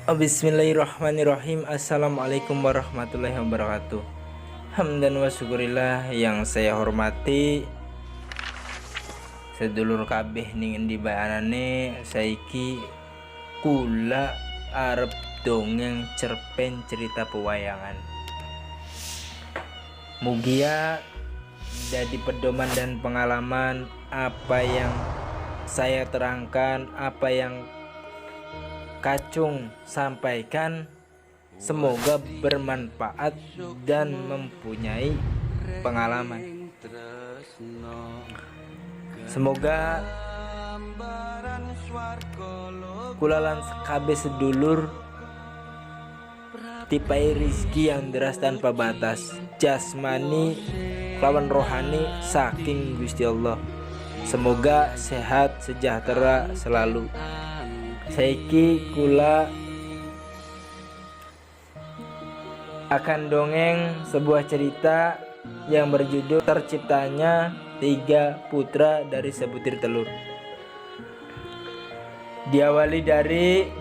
Bismillahirrahmanirrahim. Assalamualaikum warahmatullahi wabarakatuh. Hamdan wa syukurillah yang saya hormati sedulur kabeh ning endi bayanane saiki kula arep dongeng cerpen cerita pewayangan. Mugia jadi pedoman dan pengalaman apa yang saya terangkan, apa yang Kacung sampaikan, semoga bermanfaat dan mempunyai pengalaman. Semoga kulalan kabeh sedulur tipai rizki yang deras tanpa batas, jasmani lawan rohani saking Gusti Allah. Semoga sehat sejahtera selalu. Saiki kula akan dongeng sebuah cerita yang berjudul Terciptanya Tiga Putra dari Sebutir Telur. Diawali dari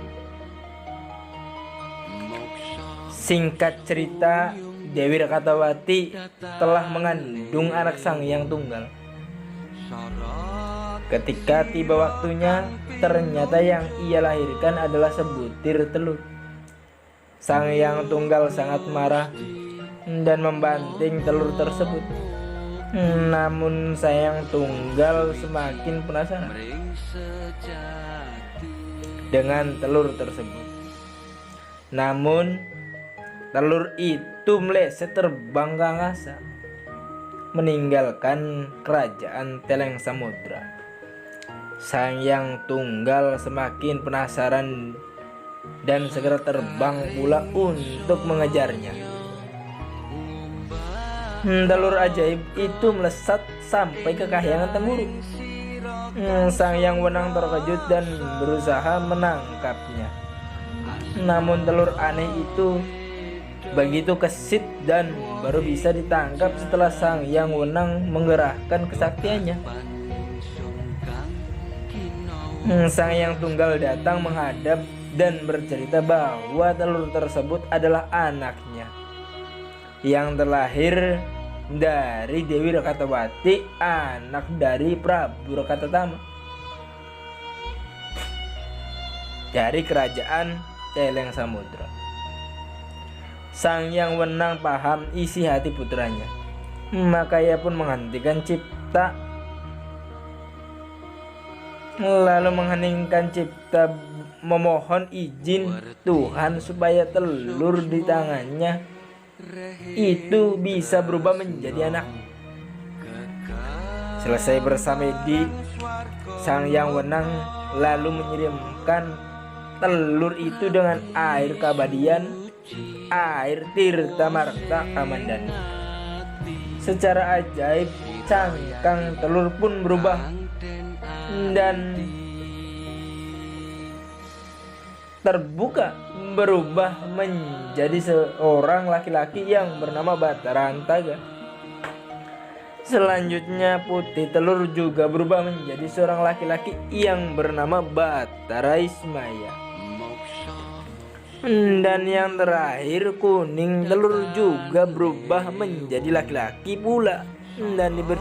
singkat cerita, Dewi Rakatawati telah mengandung anak Sangyang Tunggal. Ketika tiba waktunya, ternyata yang ia lahirkan adalah sebutir telur. Sangyang Tunggal sangat marah dan membanting telur tersebut. Namun Sangyang Tunggal semakin penasaran dengan telur tersebut. Namun telur itu meleset terbang ke angkasa, meninggalkan kerajaan Teleng Samudra. Sangyang Tunggal semakin penasaran dan segera terbang pula untuk mengejarnya. Telur ajaib itu melesat sampai ke kahyangan Temuruk. Sangyang Wenang terkejut dan berusaha menangkapnya. Namun telur aneh itu begitu kesit dan baru bisa ditangkap setelah Sangyang Wenang menggerahkan kesaktiannya. Sangyang Tunggal datang menghadap dan bercerita bahwa telur tersebut adalah anaknya yang terlahir dari Dewi Rakatawati, anak dari Prabu Rakatatama dari kerajaan Teleng Samudra. Sangyang Wenang paham isi hati putranya, maka ia pun menghentikan cipta, lalu mengheningkan cipta, memohon izin Tuhan supaya telur di tangannya itu bisa berubah menjadi anak. Selesai bersamedi, Sangyang Wenang lalu menyiramkan telur itu dengan air keabadian, air Tirta Marta Kamandani. Secara ajaib cangkang telur pun berubah dan terbuka, berubah menjadi seorang laki-laki yang bernama Batara Antaga. Selanjutnya putih telur juga berubah menjadi seorang laki-laki yang bernama Batara Ismaya. Dan yang terakhir kuning telur juga berubah menjadi laki-laki pula dan diberi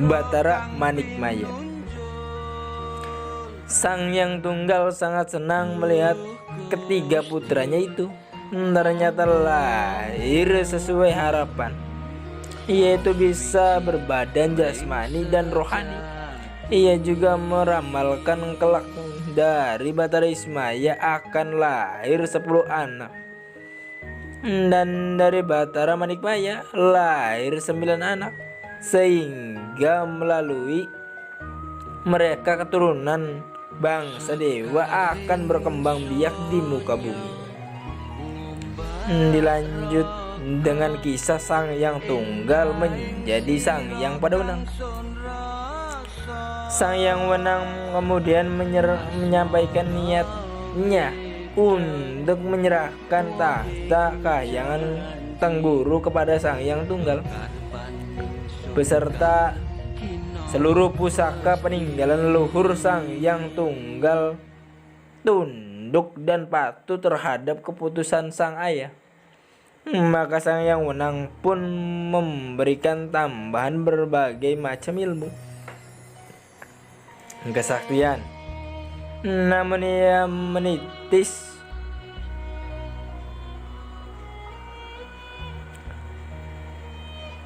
Batara Manikmaya. Sangyang Tunggal sangat senang melihat ketiga putranya itu. Ternyata lahir sesuai harapan, yaitu bisa berbadan jasmani dan rohani. Ia juga meramalkan kelak dari Batara Ismaya akan lahir 10 anak, dan dari Batara Manikmaya lahir 9 anak, sehingga melalui mereka keturunan bangsa dewa akan berkembang biak di muka bumi. Dilanjut dengan kisah Sangyang Tunggal menjadi Sangyang Padawenang. Sangyang Wenang kemudian menyampaikan niatnya untuk menyerahkan tahta kahyangan Tengguru kepada Sangyang Tunggal beserta seluruh pusaka peninggalan leluhur Sangyang Tunggal tunduk dan patuh terhadap keputusan sang ayah. Maka sang yang wenang pun memberikan tambahan berbagai macam ilmu kesaktian. Namun ia menitis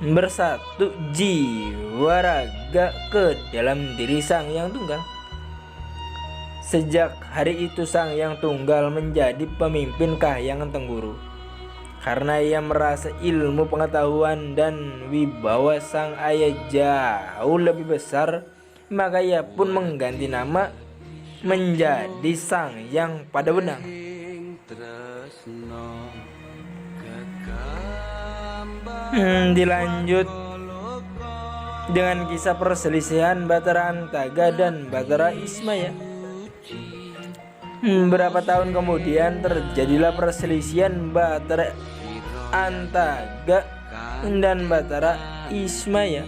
bersatu jiwa raga ke dalam diri sang yang tunggal. Sejak hari itu sang yang tunggal menjadi pemimpin Kahyangan Tengguru. Karena ia merasa ilmu pengetahuan dan wibawa sang ayah jauh lebih besar, maka ia pun mengganti nama menjadi Sang Yang Padawenang. Dilanjut dengan kisah perselisihan Batara Antaga dan Batara Ismaya. Berapa tahun kemudian terjadilah perselisihan Batara Antaga dan Batara Ismaya.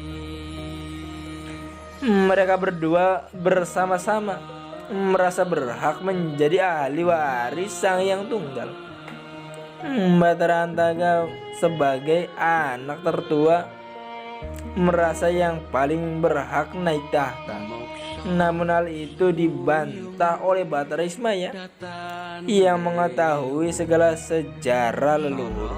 Mereka berdua bersama-sama merasa berhak menjadi ahli waris Sang Yang Tunggal. Batara Antaga sebagai anak tertua merasa yang paling berhak naik tahta. Namun hal itu dibantah oleh Batara Ismaya yang mengetahui segala sejarah leluhur,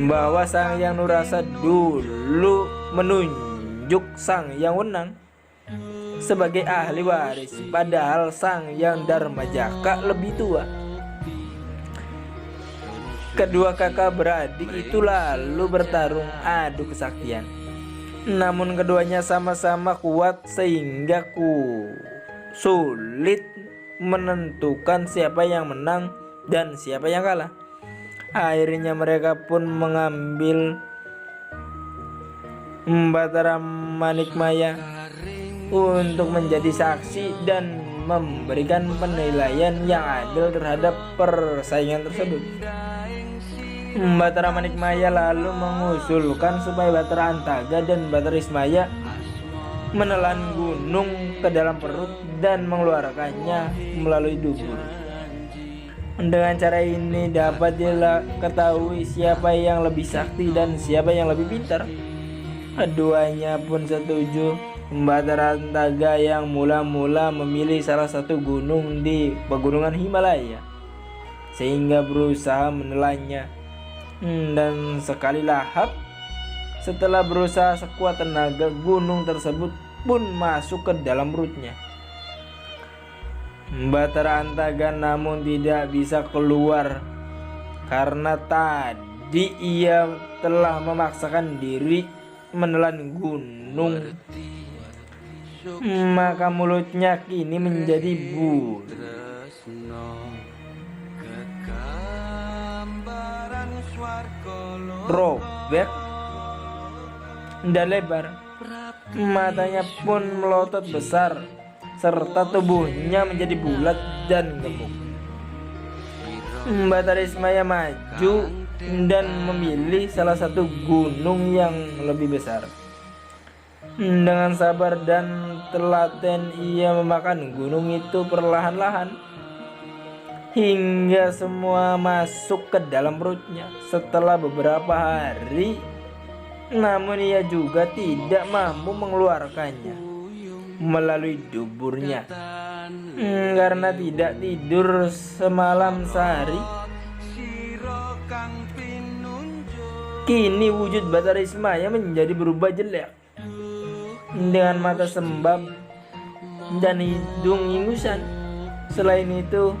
bahwa Sang Yang Nurasa dulu menunjuk Sang Yang Wenang sebagai ahli waris, padahal Sang Yang Darmajaka lebih tua. Kedua kakak beradik itu lalu bertarung adu kesaktian. Namun keduanya sama-sama kuat sehingga sulit menentukan siapa yang menang dan siapa yang kalah. Akhirnya mereka pun mengambil Batara Manikmaya untuk menjadi saksi dan memberikan penilaian yang adil terhadap persaingan tersebut. Batara Manikmaya lalu mengusulkan supaya Batara Antaga dan Batara Ismaya menelan gunung ke dalam perut dan mengeluarkannya melalui dubur. Dengan cara ini dapat diketahui siapa yang lebih sakti dan siapa yang lebih pintar. Keduanya pun setuju. Batara Antaga yang mula-mula memilih salah satu gunung di pegunungan Himalaya sehingga berusaha menelannya. Dan sekali lahap, setelah berusaha sekuat tenaga, gunung tersebut pun masuk ke dalam perutnya. Batara Antaga namun tidak bisa keluar karena tadi ia telah memaksakan diri menelan gunung. Maka mulutnya kini menjadi robek dan lebar. Matanya pun melotot besar serta tubuhnya menjadi bulat dan gemuk. Batara Ismaya maju dan memilih salah satu gunung yang lebih besar. Dengan sabar dan telaten ia memakan gunung itu perlahan-lahan hingga semua masuk ke dalam perutnya. Setelah beberapa hari, namun ia juga tidak mampu mengeluarkannya melalui duburnya karena tidak tidur semalam sehari. Kini wujud Batara Ismaya menjadi berubah jelek dengan mata sembab dan hidung ingusan. Selain itu,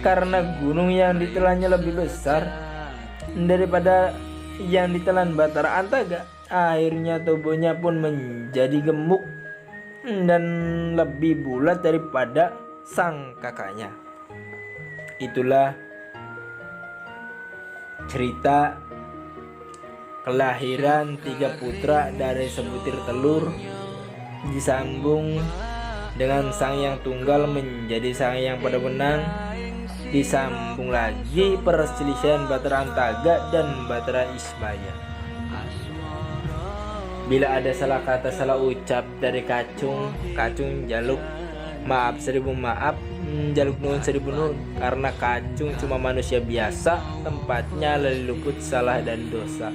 karena gunung yang ditelannya lebih besar daripada yang ditelan Batara Antaga, akhirnya tubuhnya pun menjadi gemuk dan lebih bulat daripada sang kakaknya. Itulah cerita kelahiran 3 putra dari sebutir telur, disambung dengan Sang Yang Tunggal menjadi Sang Yang Padawenang, disambung lagi perselisihan Batara Antaga dan Batara Ismaya. Bila ada salah kata, salah ucap dari Kacung Jaluk, Maaf seribu maaf, jaluk nuhun seribu nuhun, karena kacung cuma manusia biasa, tempatnya lali luput salah dan dosa,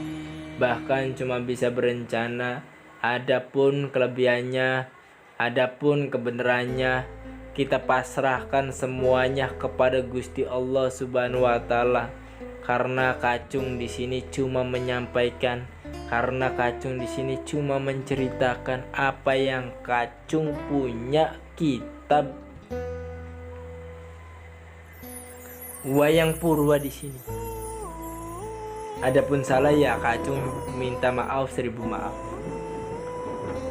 bahkan cuma bisa berencana. Adapun kelebihannya, adapun kebenarannya, kita pasrahkan semuanya kepada Gusti Allah Subhanahu wa taala. Karena kacung di sini cuma menyampaikan, karena kacung di sini cuma menceritakan apa yang kacung punya. Kitab Wayang Purwa di sini. Adapun salah ya kacung minta maaf seribu maaf.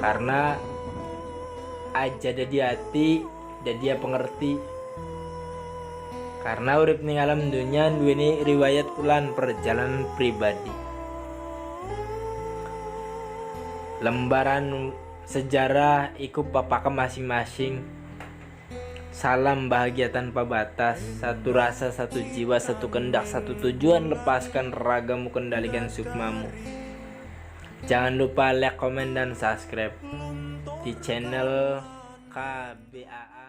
Karena aja di hati dan dia pengerti. Karena urip ning alam dunia duweni riwayat lan perjalanan pribadi. Lembaran sejarah ikut papaka masing-masing. Salam bahagia tanpa batas. Satu rasa, satu jiwa, satu kendak, satu tujuan. Lepaskan ragamu, kendalikan sukmamu. Jangan lupa like, komen, dan subscribe di channel KBAA.